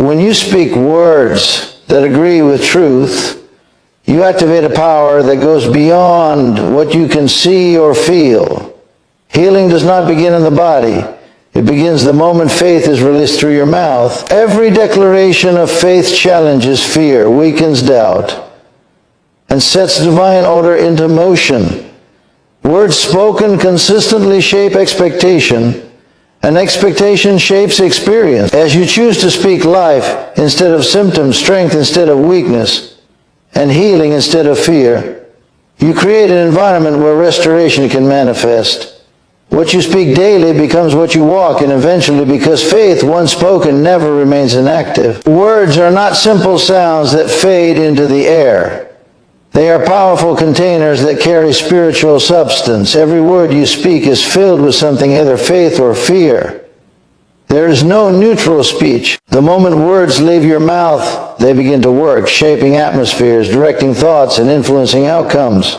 When you speak words that agree with truth, you activate a power that goes beyond what you can see or feel. Healing does not begin in the body. It begins the moment faith is released through your mouth. Every declaration of faith challenges fear, weakens doubt, and sets divine order into motion. Words spoken consistently shape expectation, and expectation shapes experience. As you choose to speak life instead of symptoms, strength instead of weakness, and healing instead of fear, you create an environment where restoration can manifest. What you speak daily becomes what you walk, and eventually, because faith, once spoken, never remains inactive. Words are not simple sounds that fade into the air. They are powerful containers that carry spiritual substance. Every word you speak is filled with something, either faith or fear. There is no neutral speech. The moment words leave your mouth, they begin to work, shaping atmospheres, directing thoughts, and influencing outcomes.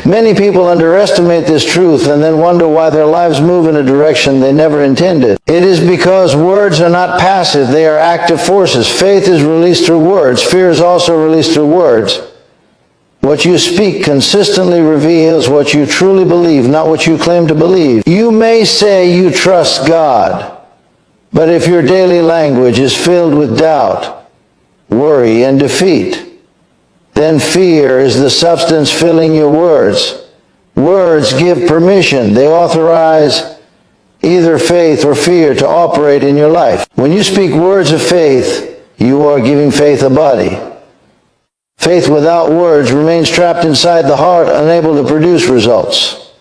Many people underestimate this truth and then wonder why their lives move in a direction they never intended. It is because words are not passive, they are active forces. Faith is released through words. Fear is also released through words. What you speak consistently reveals what you truly believe, not what you claim to believe. You may say you trust God, but if your daily language is filled with doubt, worry, and defeat, then fear is the substance filling your words. Words give permission. They authorize either faith or fear to operate in your life. When you speak words of faith, you are giving faith a body. Faith without words remains trapped inside the heart, unable to produce results.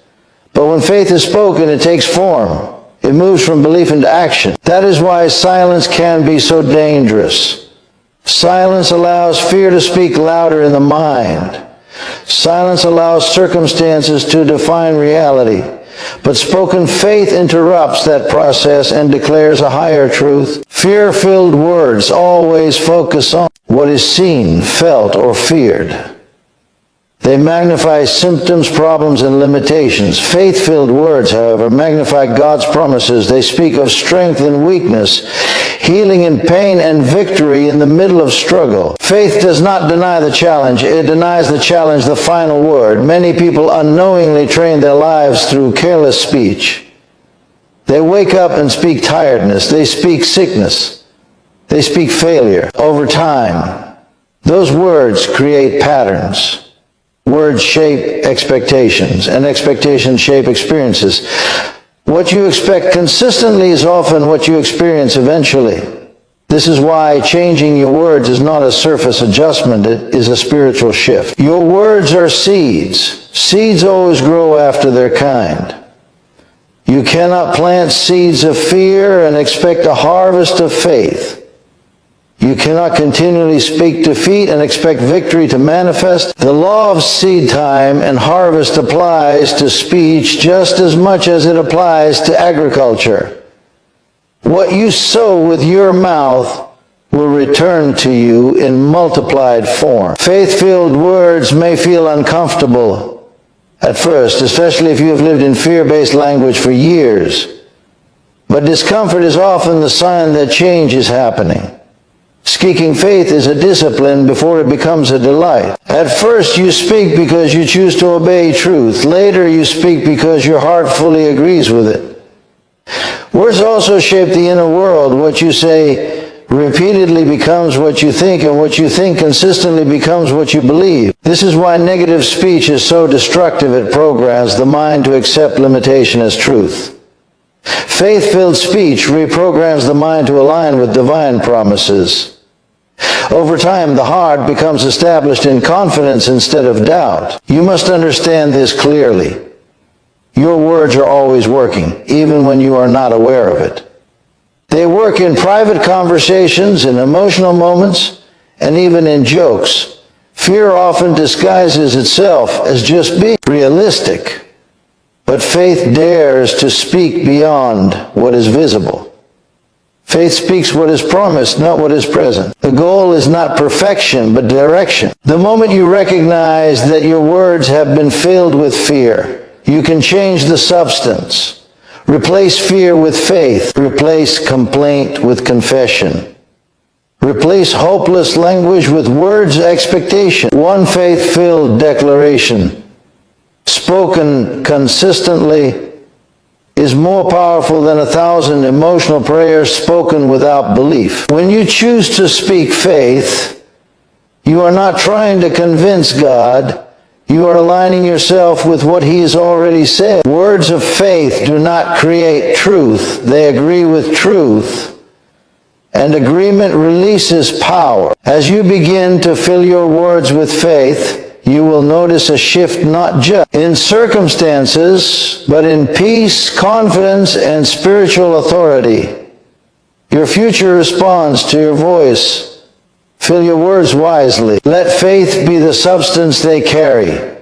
But when faith is spoken, it takes form. It moves from belief into action. That is why silence can be so dangerous. Silence allows fear to speak louder in the mind. Silence allows circumstances to define reality. But spoken faith interrupts that process and declares a higher truth. Fear-filled words always focus on what is seen, felt, or feared. They magnify symptoms, problems, and limitations. Faith-filled words, however, magnify God's promises. They speak of strength and weakness, healing in pain, and victory in the middle of struggle. Faith does not deny the challenge. It denies the challenge, the final word. Many people unknowingly train their lives through careless speech. They wake up and speak tiredness. They speak sickness. They speak failure. Over time, those words create patterns. Words shape expectations, and expectations shape experiences. What you expect consistently is often what you experience eventually. This is why changing your words is not a surface adjustment, it is a spiritual shift. Your words are seeds. Seeds always grow after their kind. You cannot plant seeds of fear and expect a harvest of faith. You cannot continually speak defeat and expect victory to manifest. The law of seed time and harvest applies to speech just as much as it applies to agriculture. What you sow with your mouth will return to you in multiplied form. Faith-filled words may feel uncomfortable at first, especially if you have lived in fear-based language for years. But discomfort is often the sign that change is happening. Speaking faith is a discipline before it becomes a delight. At first you speak because you choose to obey truth. Later you speak because your heart fully agrees with it. Words also shape the inner world. What you say repeatedly becomes what you think, and what you think consistently becomes what you believe. This is why negative speech is so destructive. It programs the mind to accept limitation as truth. Faith-filled speech reprograms the mind to align with divine promises. Over time, the heart becomes established in confidence instead of doubt. You must understand this clearly. Your words are always working, even when you are not aware of it. They work in private conversations, in emotional moments, and even in jokes. Fear often disguises itself as just being realistic. But faith dares to speak beyond what is visible. Faith speaks what is promised, not what is present. The goal is not perfection, but direction. The moment you recognize that your words have been filled with fear, you can change the substance. Replace fear with faith. Replace complaint with confession. Replace hopeless language with words of expectation. One faith-filled declaration, spoken consistently, is more powerful than 1,000 emotional prayers spoken without belief. When you choose to speak faith, you are not trying to convince God. You are aligning yourself with what He has already said. Words of faith do not create truth. They agree with truth. And agreement releases power. As you begin to fill your words with faith, you will notice a shift not just in circumstances, but in peace, confidence, and spiritual authority. Your future responds to your voice. Fill your words wisely. Let faith be the substance they carry.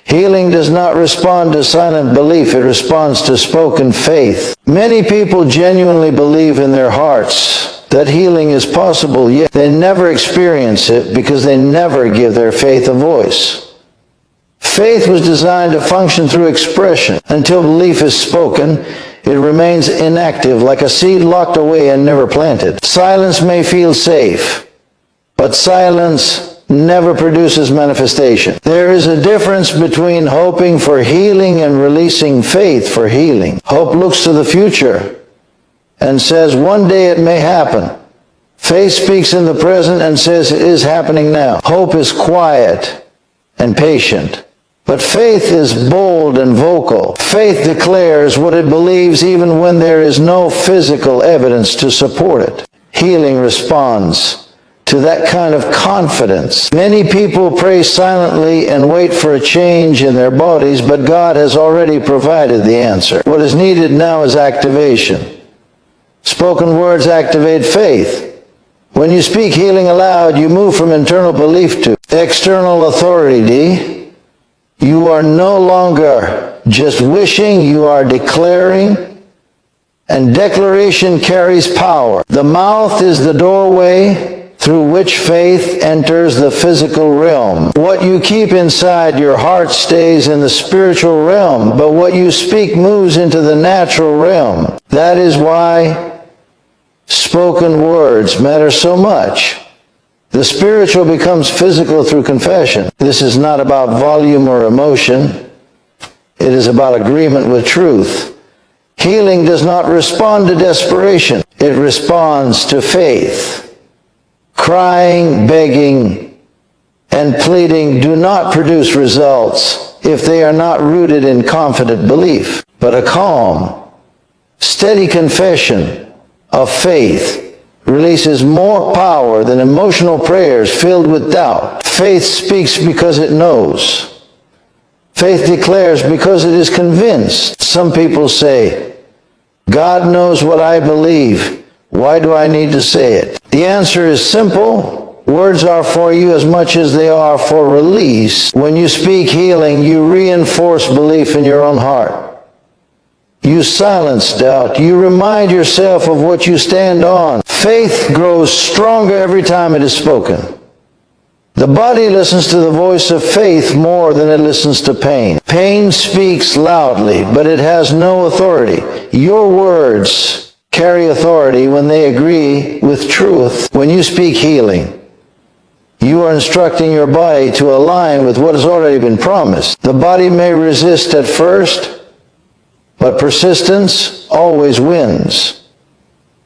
Healing does not respond to silent belief, it responds to spoken faith. Many people genuinely believe in their hearts that healing is possible, yet they never experience it because they never give their faith a voice. Faith was designed to function through expression. Until belief is spoken, it remains inactive, like a seed locked away and never planted. Silence may feel safe, but silence never produces manifestation. There is a difference between hoping for healing and releasing faith for healing. Hope looks to the future and says, one day it may happen. Faith speaks in the present and says, it is happening now. Hope is quiet and patient, but faith is bold and vocal. Faith declares what it believes even when there is no physical evidence to support it. Healing responds to that kind of confidence. Many people pray silently and wait for a change in their bodies, but God has already provided the answer. What is needed now is activation. Spoken words activate faith. When you speak healing aloud, you move from internal belief to external authority. You are no longer just wishing, you are declaring, and declaration carries power. The mouth is the doorway through which faith enters the physical realm. What you keep inside your heart stays in the spiritual realm, but what you speak moves into the natural realm. That is why spoken words matter so much. The spiritual becomes physical through confession. This is not about volume or emotion. It is about agreement with truth. Healing does not respond to desperation. It responds to faith. Crying, begging, and pleading do not produce results if they are not rooted in confident belief. But a calm, steady confession of faith releases more power than emotional prayers filled with doubt. Faith speaks because it knows. Faith declares because it is convinced. Some people say, God knows what I believe. Why do I need to say it? The answer is simple. Words are for you as much as they are for release. When you speak healing, you reinforce belief in your own heart. You silence doubt. You remind yourself of what you stand on. Faith grows stronger every time it is spoken. The body listens to the voice of faith more than it listens to pain. Pain speaks loudly, but it has no authority. Your words carry authority when they agree with truth. When you speak healing, you are instructing your body to align with what has already been promised. The body may resist at first, but persistence always wins.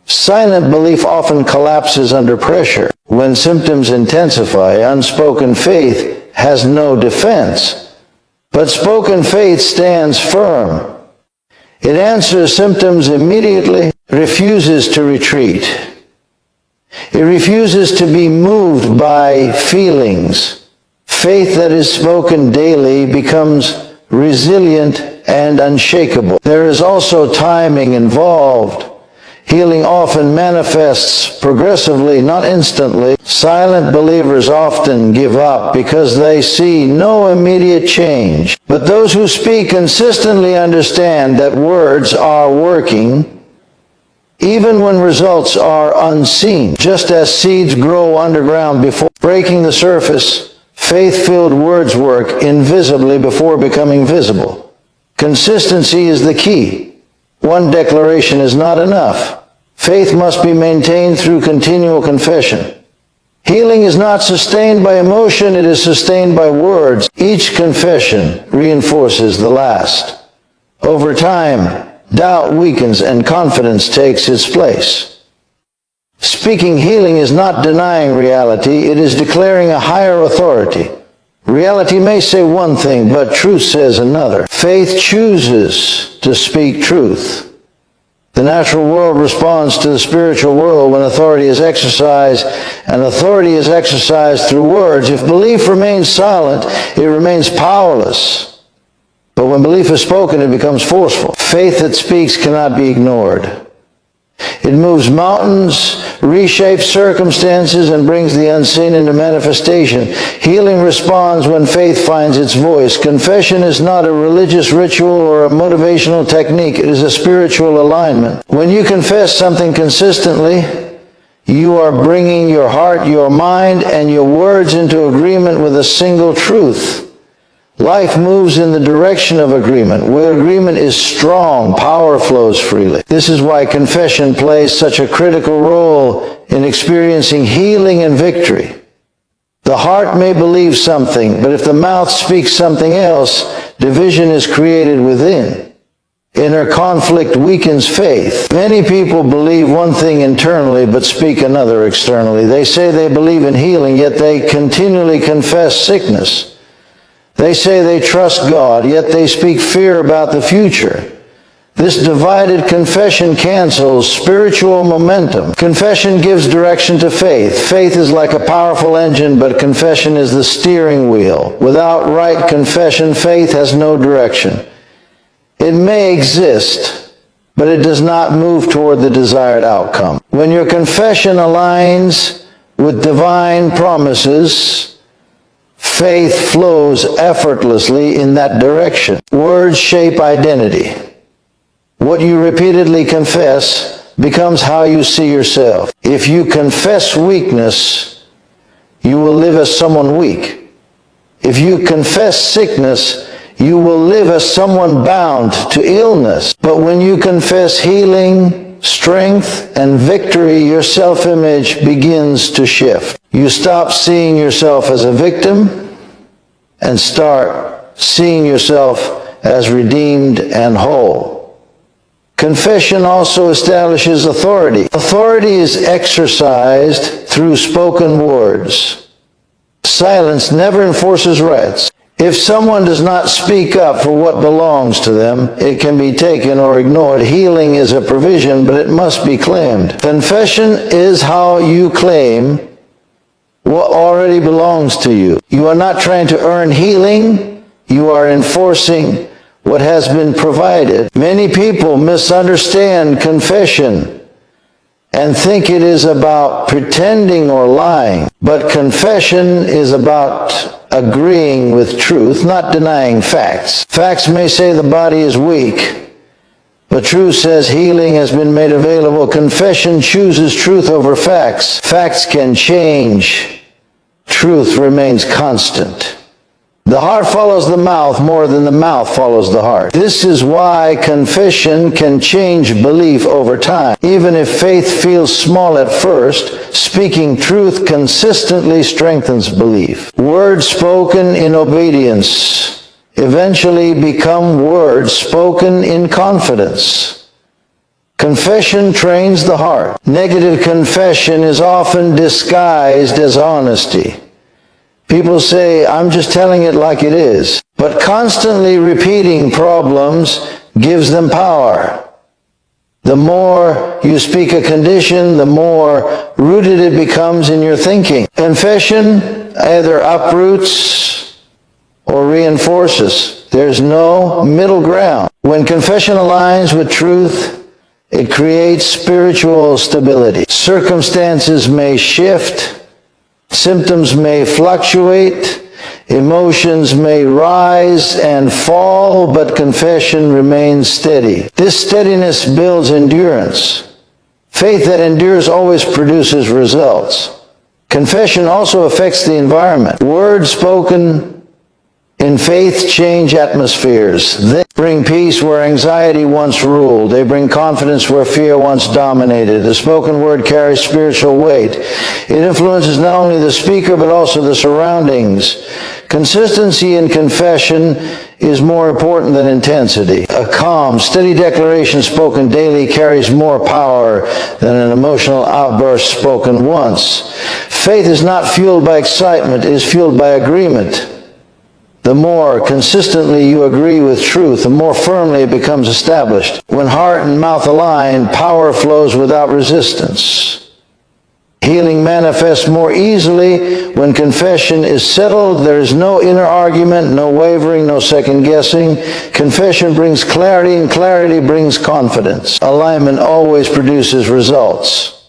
Silent belief often collapses under pressure. When symptoms intensify, unspoken faith has no defense, but spoken faith stands firm. It answers symptoms immediately, refuses to retreat. It refuses to be moved by feelings. Faith that is spoken daily becomes resilient and unshakable. There is also timing involved. Healing often manifests progressively, not instantly. Silent believers often give up because they see no immediate change. But those who speak consistently understand that words are working, even when results are unseen. Just as seeds grow underground before breaking the surface, faith-filled words work invisibly before becoming visible. Consistency is the key. One declaration is not enough. Faith must be maintained through continual confession. Healing is not sustained by emotion, it is sustained by words. Each confession reinforces the last. Over time, doubt weakens and confidence takes its place. Speaking healing is not denying reality, it is declaring a higher authority. Reality may say one thing, but truth says another. Faith chooses to speak truth. The natural world responds to the spiritual world when authority is exercised, and authority is exercised through words. If belief remains silent, it remains powerless. But when belief is spoken, it becomes forceful. Faith that speaks cannot be ignored. It moves mountains, reshapes circumstances, and brings the unseen into manifestation. Healing responds when faith finds its voice. Confession is not a religious ritual or a motivational technique. It is a spiritual alignment. When you confess something consistently, you are bringing your heart, your mind, and your words into agreement with a single truth. Life moves in the direction of agreement. Where agreement is strong, power flows freely. This is why confession plays such a critical role in experiencing healing and victory. The heart may believe something, but if the mouth speaks something else, division is created within. Inner conflict weakens faith. Many people believe one thing internally, but speak another externally. They say they believe in healing, yet they continually confess sickness. They say they trust God, yet they speak fear about the future. This divided confession cancels spiritual momentum. Confession gives direction to faith. Faith is like a powerful engine, but confession is the steering wheel. Without right confession, faith has no direction. It may exist, but it does not move toward the desired outcome. When your confession aligns with divine promises, faith flows effortlessly in that direction. Words shape identity. What you repeatedly confess becomes how you see yourself. If you confess weakness, you will live as someone weak. If you confess sickness, you will live as someone bound to illness. But when you confess healing, strength, and victory, your self-image begins to shift. You stop seeing yourself as a victim and start seeing yourself as redeemed and whole. Confession also establishes authority. Authority is exercised through spoken words. Silence never enforces rights. If someone does not speak up for what belongs to them, it can be taken or ignored. Healing is a provision, but it must be claimed. Confession is how you claim what already belongs to you. You are not trying to earn healing. You are enforcing what has been provided. Many people misunderstand confession and think it is about pretending or lying. But confession is about agreeing with truth, not denying facts. Facts may say the body is weak, but truth says healing has been made available. Confession chooses truth over facts. Facts can change. Truth remains constant. The heart follows the mouth more than the mouth follows the heart. This is why confession can change belief over time. Even if faith feels small at first, speaking truth consistently strengthens belief. Words spoken in obedience eventually become words spoken in confidence. Confession trains the heart. Negative confession is often disguised as honesty. People say, I'm just telling it like it is. But constantly repeating problems gives them power. The more you speak a condition, the more rooted it becomes in your thinking. Confession either uproots or reinforces. There's no middle ground. When confession aligns with truth, it creates spiritual stability. Circumstances may shift, symptoms may fluctuate, emotions may rise and fall, but confession remains steady. This steadiness builds endurance. Faith that endures always produces results. Confession also affects the environment. Words spoken in faith change atmospheres. bring peace where anxiety once ruled. They bring confidence where fear once dominated. The spoken word carries spiritual weight. It influences not only the speaker, but also the surroundings. Consistency in confession is more important than intensity. A calm, steady declaration spoken daily carries more power than an emotional outburst spoken once. Faith is not fueled by excitement, it is fueled by agreement. The more consistently you agree with truth, the more firmly it becomes established. When heart and mouth align, power flows without resistance. Healing manifests more easily when confession is settled. There is no inner argument, no wavering, no second guessing. Confession brings clarity, and clarity brings confidence. Alignment always produces results.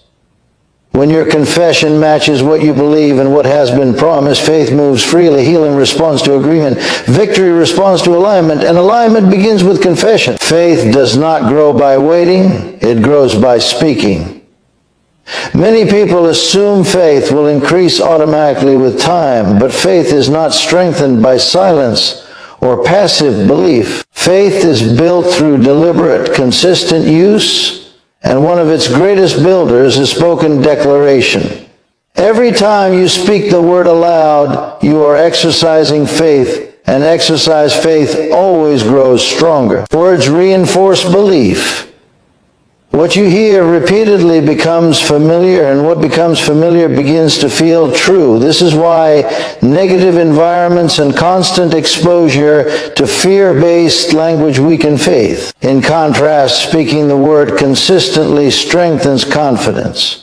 When your confession matches what you believe and what has been promised, faith moves freely. Healing responds to agreement. Victory responds to alignment. And alignment begins with confession. Faith does not grow by waiting. It grows by speaking. Many people assume faith will increase automatically with time, but faith is not strengthened by silence or passive belief. Faith is built through deliberate, consistent use, and one of its greatest builders is spoken declaration. Every time you speak the word aloud, you are exercising faith, and exercised faith always grows stronger. Words reinforce belief. What you hear repeatedly becomes familiar, and what becomes familiar begins to feel true. This is why negative environments and constant exposure to fear-based language weaken faith. In contrast, speaking the word consistently strengthens confidence.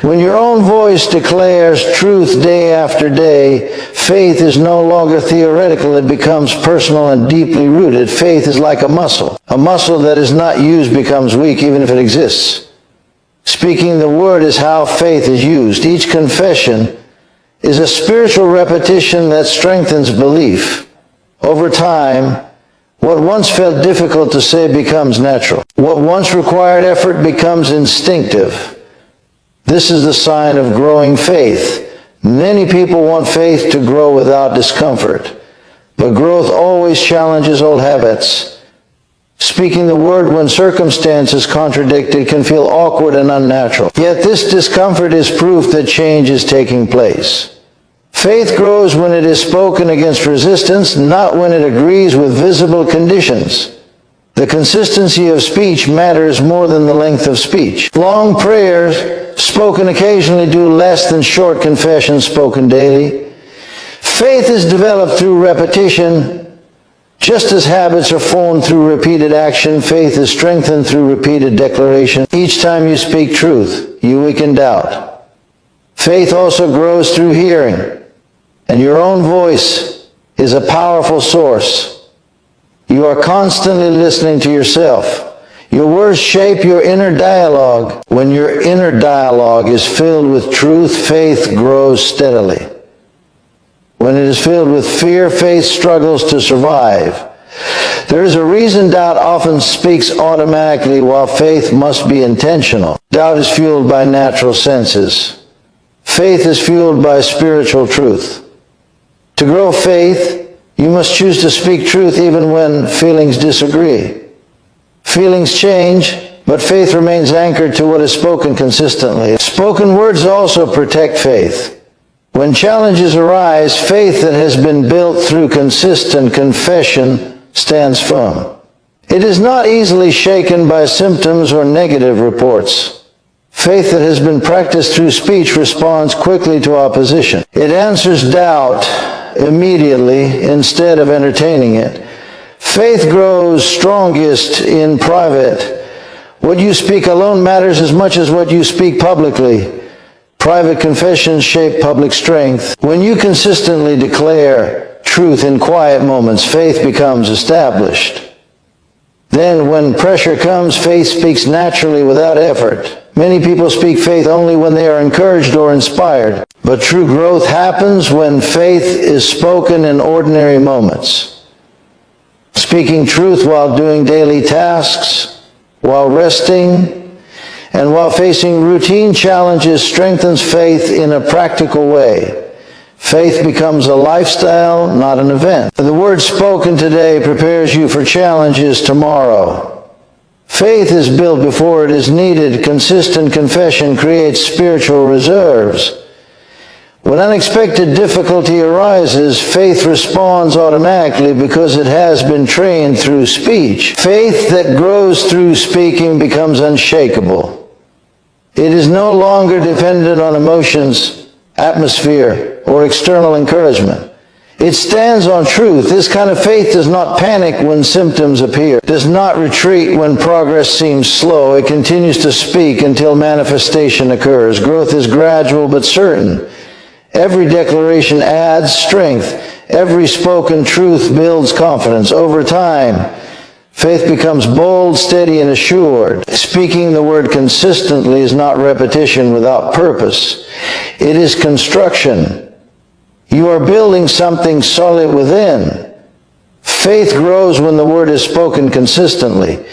When your own voice declares truth day after day, faith is no longer theoretical. It becomes personal and deeply rooted. Faith is like a muscle. A muscle that is not used becomes weak even if it exists. Speaking the word is how faith is used. Each confession is a spiritual repetition that strengthens belief. Over time, what once felt difficult to say becomes natural. What once required effort becomes instinctive. This is the sign of growing faith. Many people want faith to grow without discomfort, but growth always challenges old habits. Speaking the word when circumstances contradicted can feel awkward and unnatural. Yet this discomfort is proof that change is taking place. Faith grows when it is spoken against resistance, not when it agrees with visible conditions. The consistency of speech matters more than the length of speech. Long prayers spoken occasionally do less than short confessions spoken daily. Faith is developed through repetition. Just as habits are formed through repeated action, faith is strengthened through repeated declaration. Each time you speak truth, you weaken doubt. Faith also grows through hearing, and your own voice is a powerful source. You are constantly listening to yourself. Your words shape your inner dialogue. When your inner dialogue is filled with truth, faith grows steadily. When it is filled with fear, faith struggles to survive. There is a reason doubt often speaks automatically while faith must be intentional. Doubt is fueled by natural senses. Faith is fueled by spiritual truth. To grow faith, you must choose to speak truth even when feelings disagree. Feelings change, but faith remains anchored to what is spoken consistently. Spoken words also protect faith. When challenges arise, faith that has been built through consistent confession stands firm. It is not easily shaken by symptoms or negative reports. Faith that has been practiced through speech responds quickly to opposition. It answers doubt immediately instead of entertaining it. Faith grows strongest in private. What you speak alone matters as much as what you speak publicly. Private confessions shape public strength. When you consistently declare truth in quiet moments, faith becomes established. Then when pressure comes, faith speaks naturally without effort. Many people speak faith only when they are encouraged or inspired. But true growth happens when faith is spoken in ordinary moments. Speaking truth while doing daily tasks, while resting, and while facing routine challenges strengthens faith in a practical way. Faith becomes a lifestyle, not an event. The word spoken today prepares you for challenges tomorrow. Faith is built before it is needed. Consistent confession creates spiritual reserves. When unexpected difficulty arises, faith responds automatically because it has been trained through speech. Faith that grows through speaking becomes unshakable. It is no longer dependent on emotions, atmosphere, or external encouragement. It stands on truth. This kind of faith does not panic when symptoms appear, does not retreat when progress seems slow. It continues to speak until manifestation occurs. Growth is gradual but certain. Every declaration adds strength. Every spoken truth builds confidence. Over time, faith becomes bold, steady, and assured. Speaking the word consistently is not repetition without purpose. It is construction. You are building something solid within. Faith grows when the word is spoken consistently.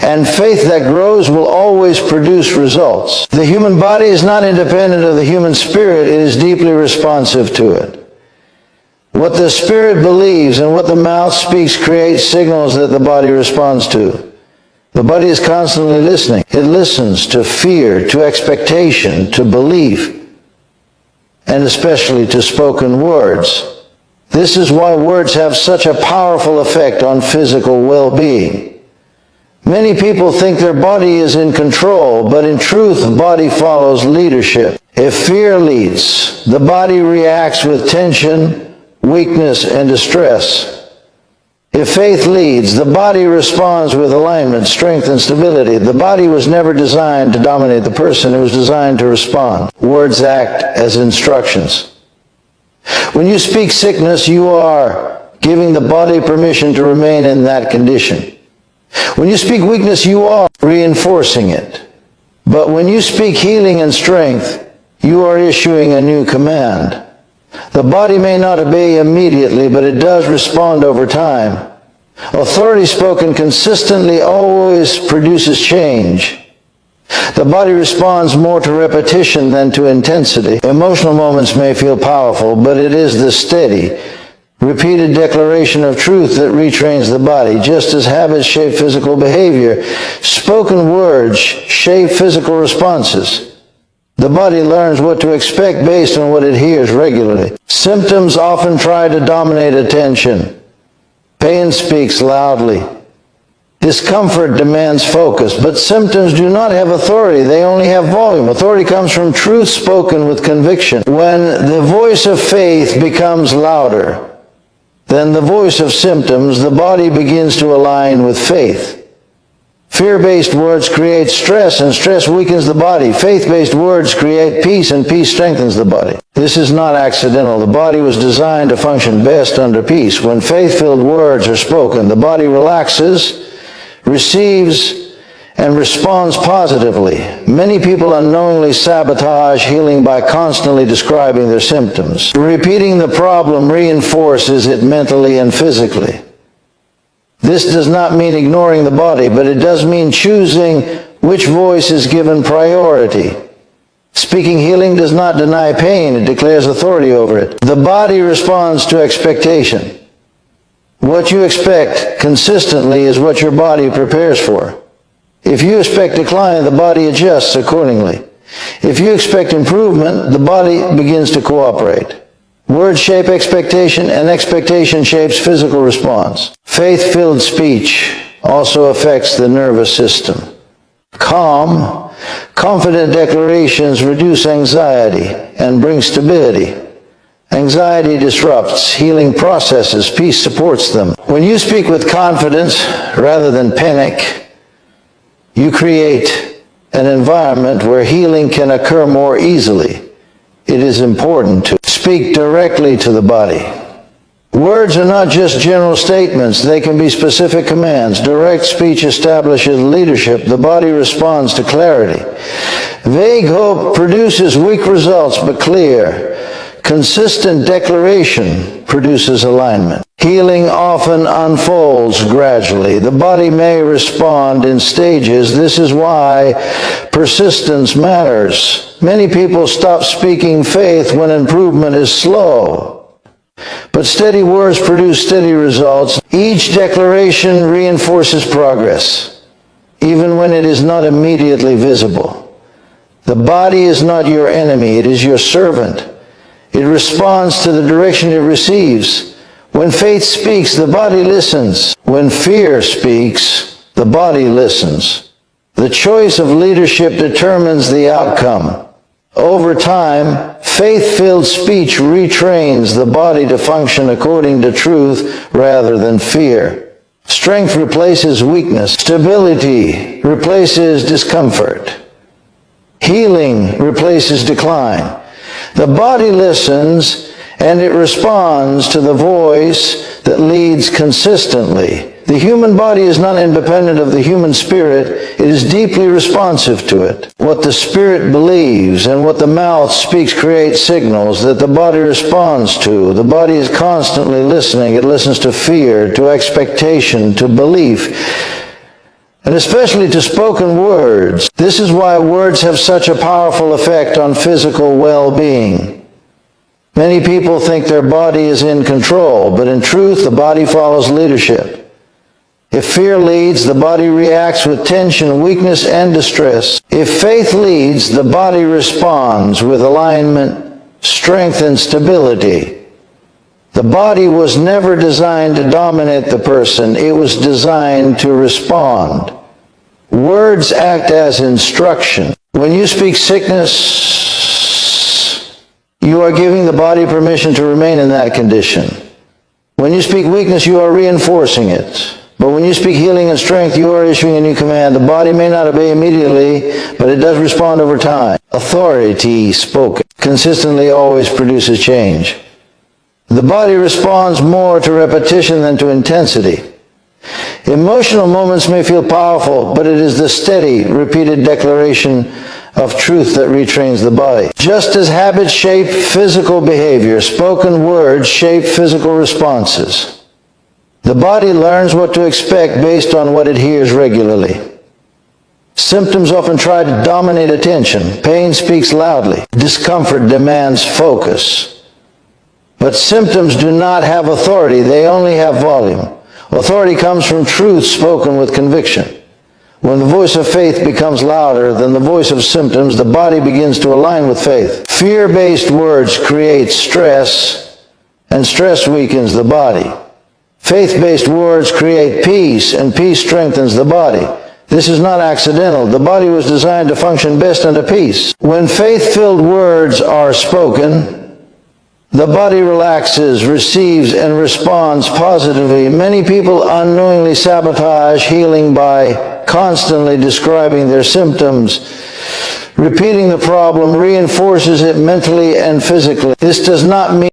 And faith that grows will always produce results. The human body is not independent of the human spirit. It is deeply responsive to it. What the spirit believes and what the mouth speaks creates signals that the body responds to. The body is constantly listening. It listens to fear, to expectation, to belief, and especially to spoken words. This is why words have such a powerful effect on physical well-being. Many people think their body is in control, but in truth, the body follows leadership. If fear leads, the body reacts with tension, weakness, and distress. If faith leads, the body responds with alignment, strength, and stability. The body was never designed to dominate the person. It was designed to respond. Words act as instructions. When you speak sickness, you are giving the body permission to remain in that condition. When you speak weakness, you are reinforcing it. But when you speak healing and strength, you are issuing a new command. The body may not obey immediately, but it does respond over time. Authority spoken consistently always produces change. The body responds more to repetition than to intensity. Emotional moments may feel powerful, but it is the steady, repeated declaration of truth that retrains the body. Just as habits shape physical behavior, spoken words shape physical responses. The body learns what to expect based on what it hears regularly. Symptoms often try to dominate attention. Pain speaks loudly. Discomfort demands focus, but symptoms do not have authority. They only have volume. Authority comes from truth spoken with conviction. When the voice of faith becomes louder than the voice of symptoms, the body begins to align with faith. Fear-based words create stress, and stress weakens the body. Faith-based words create peace, and peace strengthens the body. This is not accidental. The body was designed to function best under peace. When faith-filled words are spoken, the body relaxes, receives, and responds positively. Many people unknowingly sabotage healing by constantly describing their symptoms. Repeating the problem reinforces it mentally and physically. This does not mean ignoring the body, but it does mean choosing which voice is given priority. Speaking healing does not deny pain, it declares authority over it. The body responds to expectation. What you expect consistently is what your body prepares for. If you expect decline, the body adjusts accordingly. If you expect improvement, the body begins to cooperate. Words shape expectation, and expectation shapes physical response. Faith-filled speech also affects the nervous system. Calm, confident declarations reduce anxiety and bring stability. Anxiety disrupts healing processes. Peace supports them. When you speak with confidence rather than panic, you create an environment where healing can occur more easily. It is important to speak directly to the body. Words are not just general statements. They can be specific commands. Direct speech establishes leadership. The body responds to clarity. Vague hope produces weak results, but clear, Consistent declaration produces alignment. Healing often unfolds gradually. The body may respond in stages. This is why persistence matters. Many people stop speaking faith when improvement is slow. But steady words produce steady results. Each declaration reinforces progress, even when it is not immediately visible. The body is not your enemy, it is your servant. It responds to the direction it receives. When faith speaks, the body listens. When fear speaks, the body listens. The choice of leadership determines the outcome. Over time, faith-filled speech retrains the body to function according to truth rather than fear. Strength replaces weakness. Stability replaces discomfort. Healing replaces decline. The body listens, and it responds to the voice that leads consistently. The human body is not independent of the human spirit. It is deeply responsive to it. What the spirit believes and what the mouth speaks create signals that the body responds to. The body is constantly listening. It listens to fear, to expectation, to belief, and especially to spoken words. This is why words have such a powerful effect on physical well-being. Many people think their body is in control, but in truth, the body follows leadership. If fear leads, the body reacts with tension, weakness, and distress. If faith leads, the body responds with alignment, strength, and stability. The body was never designed to dominate the person. It was designed to respond. Words act as instruction. When you speak sickness, you are giving the body permission to remain in that condition. When you speak weakness, you are reinforcing it. But when you speak healing and strength, you are issuing a new command. The body may not obey immediately, but it does respond over time. Authority spoken consistently always produces change. The body responds more to repetition than to intensity. Emotional moments may feel powerful, but it is the steady, repeated declaration of truth that retrains the body. Just as habits shape physical behavior, spoken words shape physical responses. The body learns what to expect based on what it hears regularly. Symptoms often try to dominate attention. Pain speaks loudly. Discomfort demands focus. But symptoms do not have authority. They only have volume. Authority comes from truth spoken with conviction. When the voice of faith becomes louder than the voice of symptoms, the body begins to align with faith. Fear-based words create stress, and stress weakens the body. Faith-based words create peace, and peace strengthens the body. This is not accidental. The body was designed to function best under peace. When faith-filled words are spoken, the body relaxes, receives, and responds positively. Many people unknowingly sabotage healing by constantly describing their symptoms. Repeating the problem reinforces it mentally and physically. This does not mean